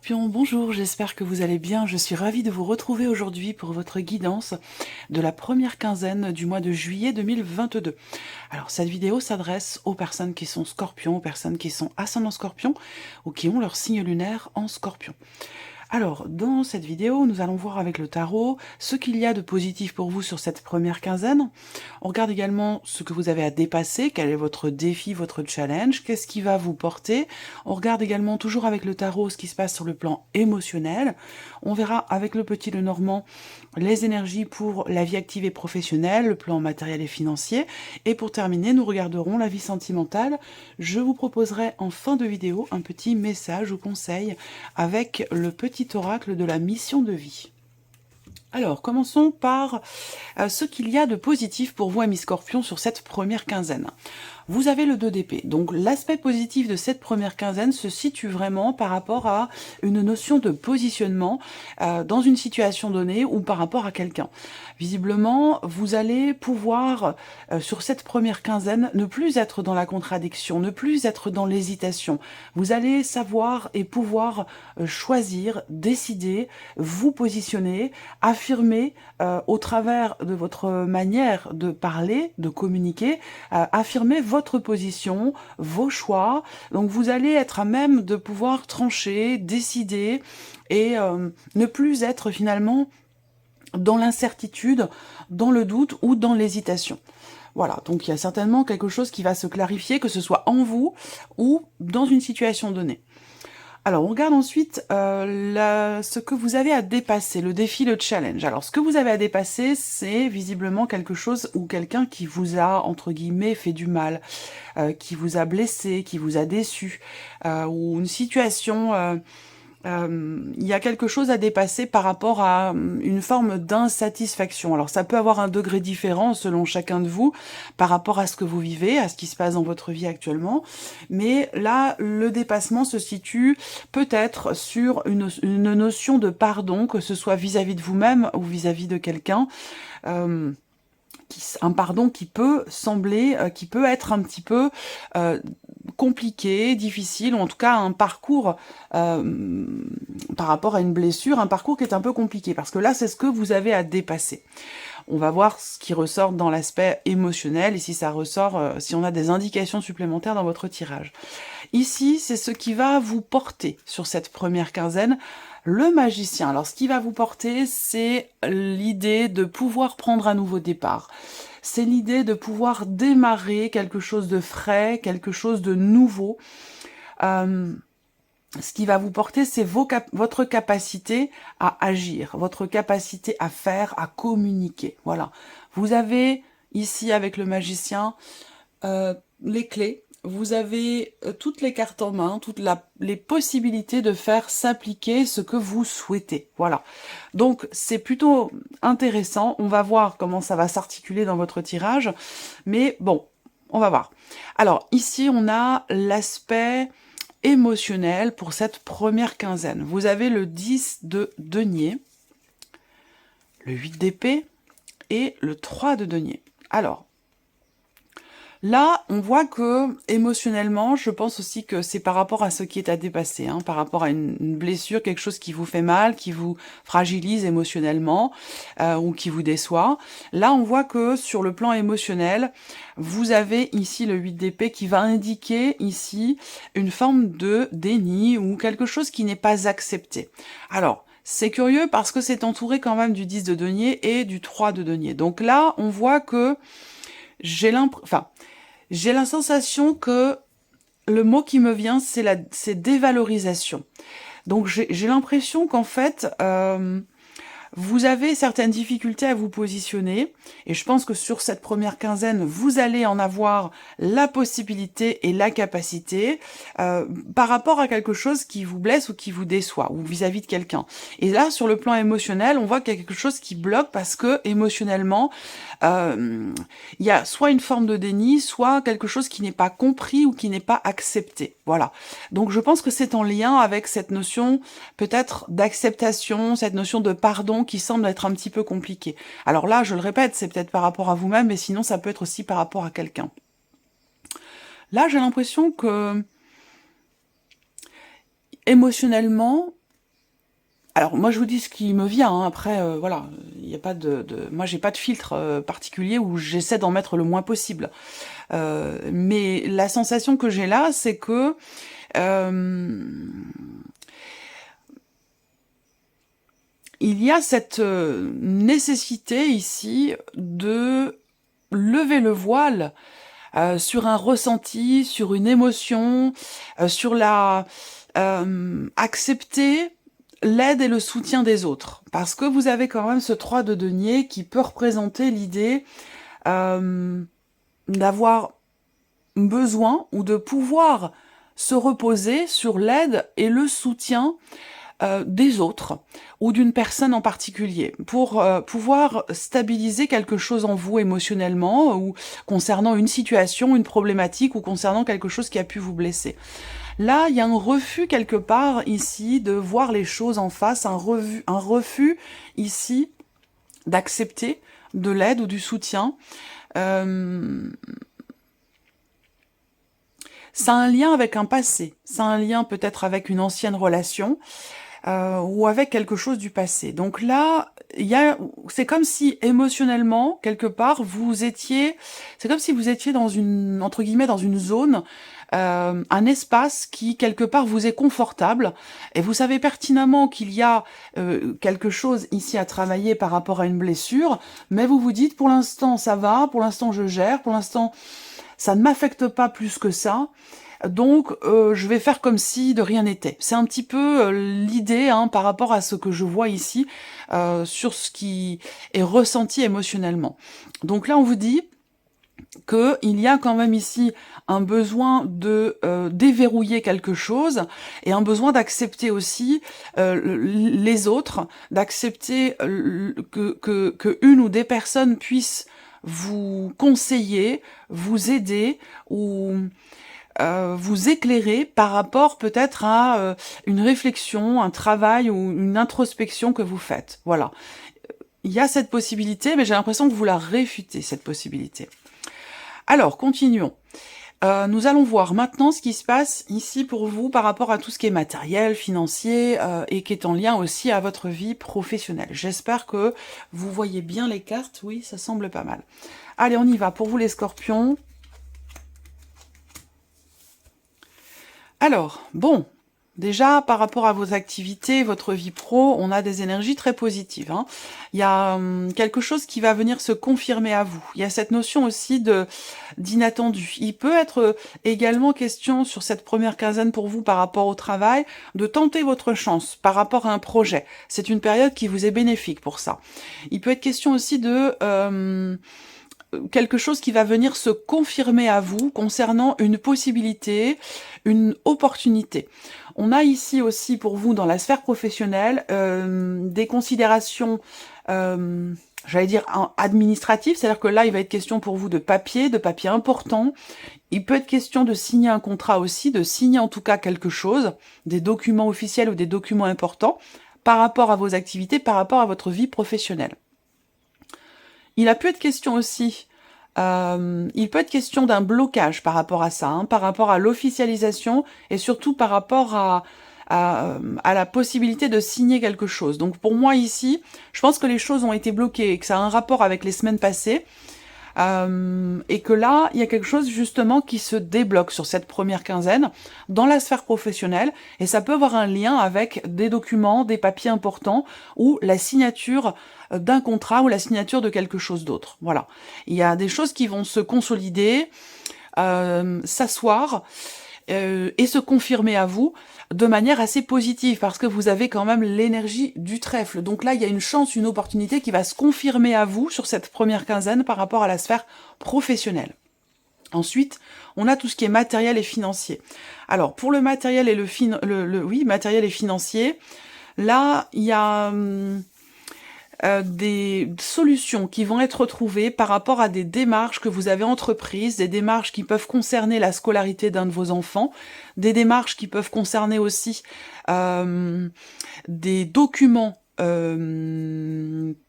Scorpion, bonjour, j'espère que vous allez bien. Je suis ravie de vous retrouver aujourd'hui pour votre guidance de la première quinzaine du mois de juillet 2022. Alors cette vidéo s'adresse aux personnes qui sont Scorpions, aux personnes qui sont ascendant Scorpion ou qui ont leur signe lunaire en Scorpion. Alors, dans cette vidéo, nous allons voir avec le tarot ce qu'il y a de positif pour vous sur cette première quinzaine. On regarde également ce que vous avez à dépasser, quel est votre défi, votre challenge, qu'est-ce qui va vous porter. On regarde également toujours avec le tarot ce qui se passe sur le plan émotionnel. On verra avec le petit Lenormand les énergies pour la vie active et professionnelle, le plan matériel et financier. Et pour terminer, nous regarderons la vie sentimentale. Je vous proposerai en fin de vidéo un petit message ou conseil avec le petit oracle de la mission de vie. Alors, commençons par ce qu'il y a de positif pour vous, amis Scorpions, sur cette première quinzaine. Vous avez le 2 d'épée. Donc, l'aspect positif de cette première quinzaine se situe vraiment par rapport à une notion de positionnement dans une situation donnée ou par rapport à quelqu'un. Visiblement, vous allez pouvoir, sur cette première quinzaine, ne plus être dans la contradiction, ne plus être dans l'hésitation. Vous allez savoir et pouvoir choisir, décider, vous positionner, affirmer au travers de votre manière de parler, de communiquer, affirmer votre position, vos choix. Donc vous allez être à même de pouvoir trancher, décider et ne plus être finalement dans l'incertitude, dans le doute ou dans l'hésitation. Voilà, donc il y a certainement quelque chose qui va se clarifier, que ce soit en vous ou dans une situation donnée. Alors, on regarde ensuite ce que vous avez à dépasser, le défi, le challenge. Alors, ce que vous avez à dépasser, c'est visiblement quelque chose ou quelqu'un qui vous a, entre guillemets, fait du mal, qui vous a blessé, qui vous a déçu, ou une situation... il y a quelque chose à dépasser par rapport à une forme d'insatisfaction. Alors ça peut avoir un degré différent selon chacun de vous par rapport à ce que vous vivez, à ce qui se passe dans votre vie actuellement. Mais là, le dépassement se situe peut-être sur une notion de pardon, que ce soit vis-à-vis de vous-même ou vis-à-vis de quelqu'un. Un pardon qui peut sembler, qui peut être un petit peu compliqué, difficile, ou en tout cas un parcours par rapport à une blessure, un parcours qui est un peu compliqué, parce que là, c'est ce que vous avez à dépasser. On va voir ce qui ressort dans l'aspect émotionnel, et si ça ressort, si on a des indications supplémentaires dans votre tirage. Ici, c'est ce qui va vous porter sur cette première quinzaine, le magicien. Alors, ce qui va vous porter, c'est l'idée de pouvoir prendre un nouveau départ. C'est l'idée de pouvoir démarrer quelque chose de frais, quelque chose de nouveau. Ce qui va vous porter, c'est votre capacité à agir, votre capacité à faire, à communiquer. Voilà. Vous avez ici, avec le magicien, les clés. Vous avez toutes les cartes en main, toutes les possibilités de faire s'appliquer ce que vous souhaitez. Voilà. Donc, c'est plutôt intéressant. On va voir comment ça va s'articuler dans votre tirage. Mais bon, on va voir. Alors, ici, on a l'aspect émotionnel pour cette première quinzaine. Vous avez le 10 de denier, le 8 d'épée et le 3 de denier. Alors, là, on voit que émotionnellement, je pense aussi que c'est par rapport à ce qui est à dépasser, par rapport à une blessure, quelque chose qui vous fait mal, qui vous fragilise émotionnellement ou qui vous déçoit. Là, on voit que sur le plan émotionnel, vous avez ici le 8 d'épée qui va indiquer ici une forme de déni ou quelque chose qui n'est pas accepté. Alors, c'est curieux parce que c'est entouré quand même du 10 de denier et du 3 de denier. Donc là, on voit que j'ai la sensation que le mot qui me vient, c'est dévalorisation. Donc j'ai l'impression qu'en fait, vous avez certaines difficultés à vous positionner, et je pense que sur cette première quinzaine, vous allez en avoir la possibilité et la capacité par rapport à quelque chose qui vous blesse ou qui vous déçoit, ou vis-à-vis de quelqu'un. Et là, sur le plan émotionnel, on voit qu'il y a quelque chose qui bloque parce que émotionnellement, il y a soit une forme de déni, soit quelque chose qui n'est pas compris ou qui n'est pas accepté. Voilà. Donc je pense que c'est en lien avec cette notion peut-être d'acceptation, cette notion de pardon qui semble être un petit peu compliquée. Alors là, je le répète, c'est peut-être par rapport à vous-même, mais sinon ça peut être aussi par rapport à quelqu'un. Là, j'ai l'impression que émotionnellement, Alors moi je vous dis ce qui me vient, hein. Après voilà, il y a pas moi j'ai pas de filtre particulier où j'essaie d'en mettre le moins possible. Mais la sensation que j'ai là, c'est que il y a cette nécessité ici de lever le voile sur un ressenti, sur une émotion, sur la accepter l'aide et le soutien des autres. Parce que vous avez quand même ce 3 de denier qui peut représenter l'idée d'avoir besoin ou de pouvoir se reposer sur l'aide et le soutien des autres ou d'une personne en particulier pour pouvoir stabiliser quelque chose en vous émotionnellement ou concernant une situation, une problématique ou concernant quelque chose qui a pu vous blesser. Là, il y a un refus quelque part ici de voir les choses en face, un refus ici d'accepter de l'aide ou du soutien. Ça a un lien avec un passé, ça a un lien peut-être avec une ancienne relation, ou avec quelque chose du passé. Donc là, c'est comme si émotionnellement, quelque part, c'est comme si vous étiez dans une, entre guillemets, dans une zone, un espace qui, quelque part, vous est confortable, et vous savez pertinemment qu'il y a quelque chose ici à travailler par rapport à une blessure, mais vous vous dites, pour l'instant, ça va, pour l'instant, je gère, pour l'instant, ça ne m'affecte pas plus que ça, donc je vais faire comme si de rien n'était. C'est un petit peu l'idée par rapport à ce que je vois ici, sur ce qui est ressenti émotionnellement. Donc là on vous dit qu'il y a quand même ici un besoin de déverrouiller quelque chose et un besoin d'accepter aussi les autres, d'accepter que une ou des personnes puissent vous conseiller, vous aider ou vous éclairer par rapport peut-être à une réflexion, un travail ou une introspection que vous faites. Voilà. Il y a cette possibilité, mais j'ai l'impression que vous la réfutez, cette possibilité. Alors, continuons. Nous allons voir maintenant ce qui se passe ici pour vous par rapport à tout ce qui est matériel, financier et qui est en lien aussi à votre vie professionnelle. J'espère que vous voyez bien les cartes. Oui, ça semble pas mal. Allez, on y va. Pour vous les scorpions. Alors, bon, déjà par rapport à vos activités, votre vie pro, on a des énergies très positives. Il y a quelque chose qui va venir se confirmer à vous. Il y a cette notion aussi d'inattendu. Il peut être également question sur cette première quinzaine pour vous par rapport au travail, de tenter votre chance par rapport à un projet. C'est une période qui vous est bénéfique pour ça. Il peut être question aussi de quelque chose qui va venir se confirmer à vous concernant une possibilité, une opportunité. On a ici aussi pour vous dans la sphère professionnelle des considérations, j'allais dire administratives, c'est-à-dire que là il va être question pour vous de papier important. Il peut être question de signer un contrat aussi, de signer en tout cas quelque chose, des documents officiels ou des documents importants par rapport à vos activités, par rapport à votre vie professionnelle. Il a pu être question aussi, il peut être question d'un blocage par rapport à ça, par rapport à l'officialisation et surtout par rapport à la possibilité de signer quelque chose. Donc pour moi ici, je pense que les choses ont été bloquées et que ça a un rapport avec les semaines passées. Et que là, il y a quelque chose justement qui se débloque sur cette première quinzaine dans la sphère professionnelle et ça peut avoir un lien avec des documents, des papiers importants ou la signature d'un contrat ou la signature de quelque chose d'autre. Voilà. Il y a des choses qui vont se consolider, s'asseoir et se confirmer à vous de manière assez positive parce que vous avez quand même l'énergie du trèfle. Donc là, il y a une chance, une opportunité qui va se confirmer à vous sur cette première quinzaine par rapport à la sphère professionnelle. Ensuite, on a tout ce qui est matériel et financier. Alors, pour le matériel et matériel et financier, là, il y a des solutions qui vont être trouvées par rapport à des démarches que vous avez entreprises, des démarches qui peuvent concerner la scolarité d'un de vos enfants, des démarches qui peuvent concerner aussi des documents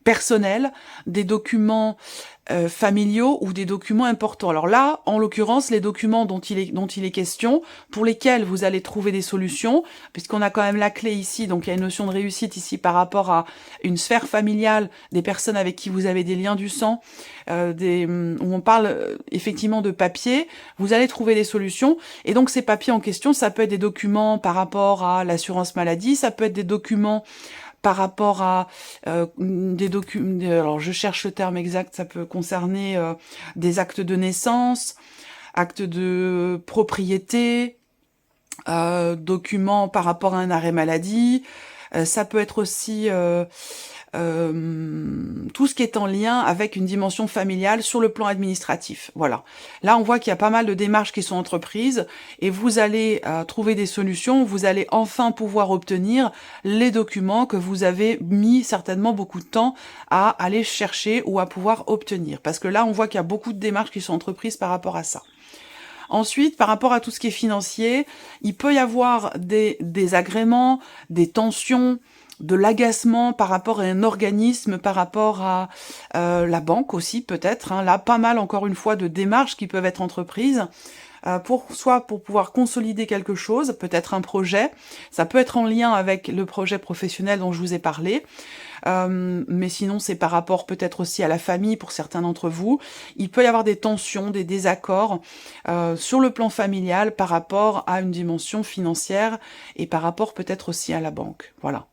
personnels, des documents familiaux ou des documents importants. Alors là, en l'occurrence, les documents dont il est question, pour lesquels vous allez trouver des solutions, puisqu'on a quand même la clé ici, donc il y a une notion de réussite ici par rapport à une sphère familiale, des personnes avec qui vous avez des liens du sang, où on parle effectivement de papier, vous allez trouver des solutions, et donc ces papiers en question, ça peut être des documents par rapport à l'assurance maladie, ça peut être des documents par rapport à des documents, alors je cherche le terme exact, ça peut concerner des actes de naissance, actes de propriété, documents par rapport à un arrêt maladie, ça peut être aussi tout ce qui est en lien avec une dimension familiale sur le plan administratif. Voilà. Là, on voit qu'il y a pas mal de démarches qui sont entreprises et vous allez trouver des solutions, vous allez enfin pouvoir obtenir les documents que vous avez mis certainement beaucoup de temps à aller chercher ou à pouvoir obtenir. Parce que là, on voit qu'il y a beaucoup de démarches qui sont entreprises par rapport à ça. Ensuite, par rapport à tout ce qui est financier, il peut y avoir des désagréments, des tensions, de l'agacement par rapport à un organisme, par rapport à la banque aussi peut-être. Hein. Là, pas mal encore une fois de démarches qui peuvent être entreprises. Soit pour pouvoir consolider quelque chose, peut-être un projet, ça peut être en lien avec le projet professionnel dont je vous ai parlé, mais sinon c'est par rapport peut-être aussi à la famille pour certains d'entre vous. Il peut y avoir des tensions, des désaccords sur le plan familial par rapport à une dimension financière et par rapport peut-être aussi à la banque. Voilà.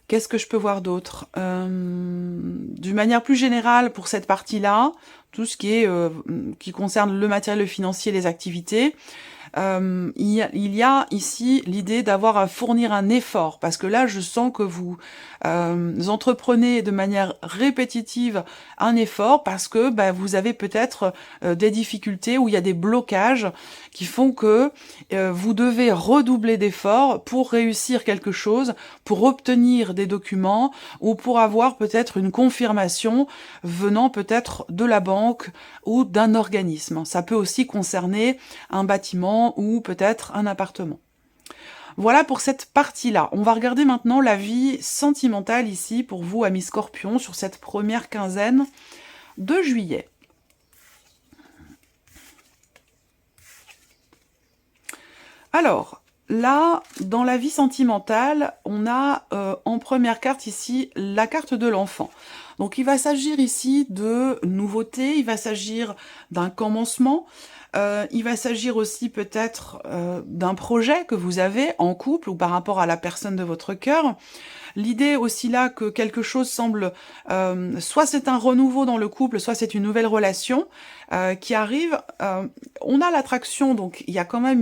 Qu'est-ce que je peux voir d'autre d'une manière plus générale pour cette partie-là, tout ce qui concerne le matériel, le financier, les activités, il y a ici l'idée d'avoir à fournir un effort, parce que là, je sens que vous entreprenez de manière répétitive un effort, parce que vous avez peut-être des difficultés ou il y a des blocages qui font que vous devez redoubler d'efforts pour réussir quelque chose, pour obtenir des documents ou pour avoir peut-être une confirmation venant peut-être de la banque ou d'un organisme. Ça peut aussi concerner un bâtiment ou peut-être un appartement. Voilà pour cette partie-là. On va regarder maintenant la vie sentimentale ici pour vous, amis Scorpions, sur cette première quinzaine de juillet. Alors, là, dans la vie sentimentale, on a en première carte ici la carte de l'enfant. Donc il va s'agir ici de nouveautés, il va s'agir d'un commencement, il va s'agir aussi peut-être d'un projet que vous avez en couple ou par rapport à la personne de votre cœur. L'idée aussi là que quelque chose semble, soit c'est un renouveau dans le couple, soit c'est une nouvelle relation qui arrive. On a l'attraction, donc il y a quand même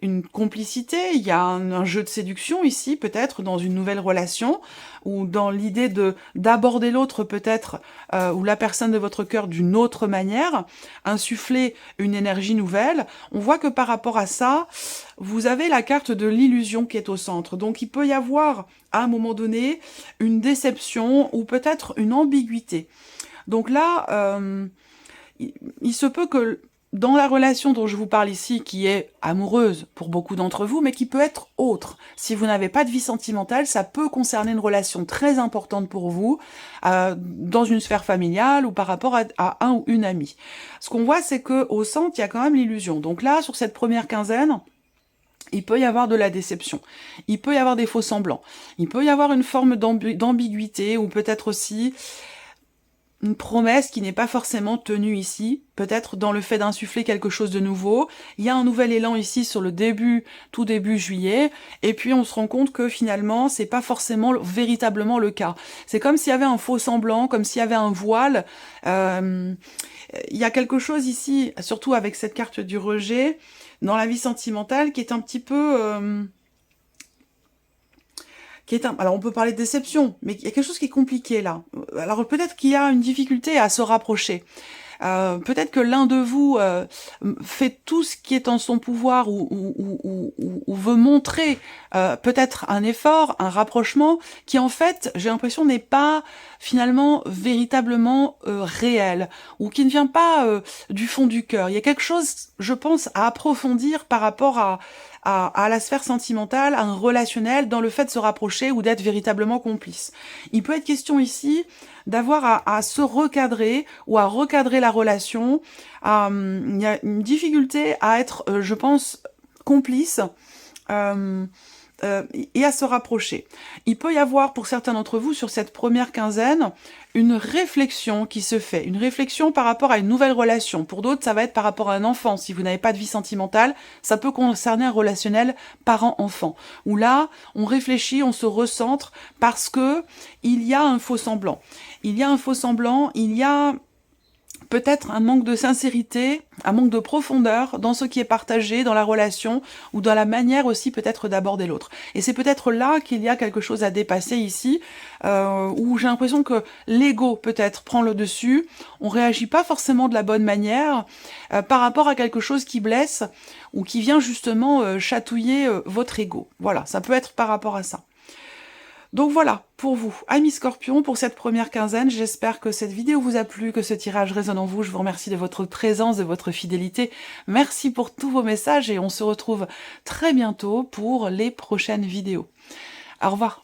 une complicité, il y a un jeu de séduction ici, peut-être, dans une nouvelle relation, ou dans l'idée d'aborder l'autre peut-être, ou la personne de votre cœur d'une autre manière, insuffler une énergie nouvelle. On voit que par rapport à ça, vous avez la carte de l'illusion qui est au centre. Donc il peut y avoir, à un moment donné, une déception, ou peut-être une ambiguïté. Donc là, il se peut que dans la relation dont je vous parle ici, qui est amoureuse pour beaucoup d'entre vous, mais qui peut être autre. Si vous n'avez pas de vie sentimentale, ça peut concerner une relation très importante pour vous, dans une sphère familiale ou par rapport à un ou une amie. Ce qu'on voit, c'est que au centre, il y a quand même l'illusion. Donc là, sur cette première quinzaine, il peut y avoir de la déception, il peut y avoir des faux semblants, il peut y avoir une forme d'ambiguïté ou peut-être aussi une promesse qui n'est pas forcément tenue ici, peut-être dans le fait d'insuffler quelque chose de nouveau. Il y a un nouvel élan ici sur le tout début juillet, et puis on se rend compte que finalement, c'est pas forcément véritablement le cas. C'est comme s'il y avait un faux semblant, comme s'il y avait un voile. Il y a quelque chose ici, surtout avec cette carte du rejet, dans la vie sentimentale, qui est un petit peu... Alors on peut parler de déception, mais il y a quelque chose qui est compliqué là. Alors peut-être qu'il y a une difficulté à se rapprocher. Peut-être que l'un de vous fait tout ce qui est en son pouvoir ou veut montrer peut-être un effort, un rapprochement, qui en fait, j'ai l'impression, n'est pas finalement véritablement réel, ou qui ne vient pas du fond du cœur. Il y a quelque chose, je pense, à approfondir par rapport à la sphère sentimentale, à un relationnel, dans le fait de se rapprocher ou d'être véritablement complice. Il peut être question ici d'avoir à se recadrer ou à recadrer la relation. Il y a une difficulté à être, je pense, complice et à se rapprocher. Il peut y avoir pour certains d'entre vous sur cette première quinzaine une réflexion qui se fait, une réflexion par rapport à une nouvelle relation. Pour d'autres, ça va être par rapport à un enfant. Si vous n'avez pas de vie sentimentale, ça peut concerner un relationnel parent-enfant. Où là, on réfléchit, on se recentre parce que il y a un faux semblant. Il y a un faux semblant, il y a peut-être un manque de sincérité, un manque de profondeur dans ce qui est partagé dans la relation ou dans la manière aussi peut-être d'aborder l'autre. Et c'est peut-être là qu'il y a quelque chose à dépasser ici, où j'ai l'impression que l'ego peut-être prend le dessus, on réagit pas forcément de la bonne manière par rapport à quelque chose qui blesse ou qui vient justement chatouiller votre ego. Voilà, ça peut être par rapport à ça. Donc voilà, pour vous, amis Scorpions, pour cette première quinzaine, j'espère que cette vidéo vous a plu, que ce tirage résonne en vous. Je vous remercie de votre présence, de votre fidélité. Merci pour tous vos messages et on se retrouve très bientôt pour les prochaines vidéos. Au revoir.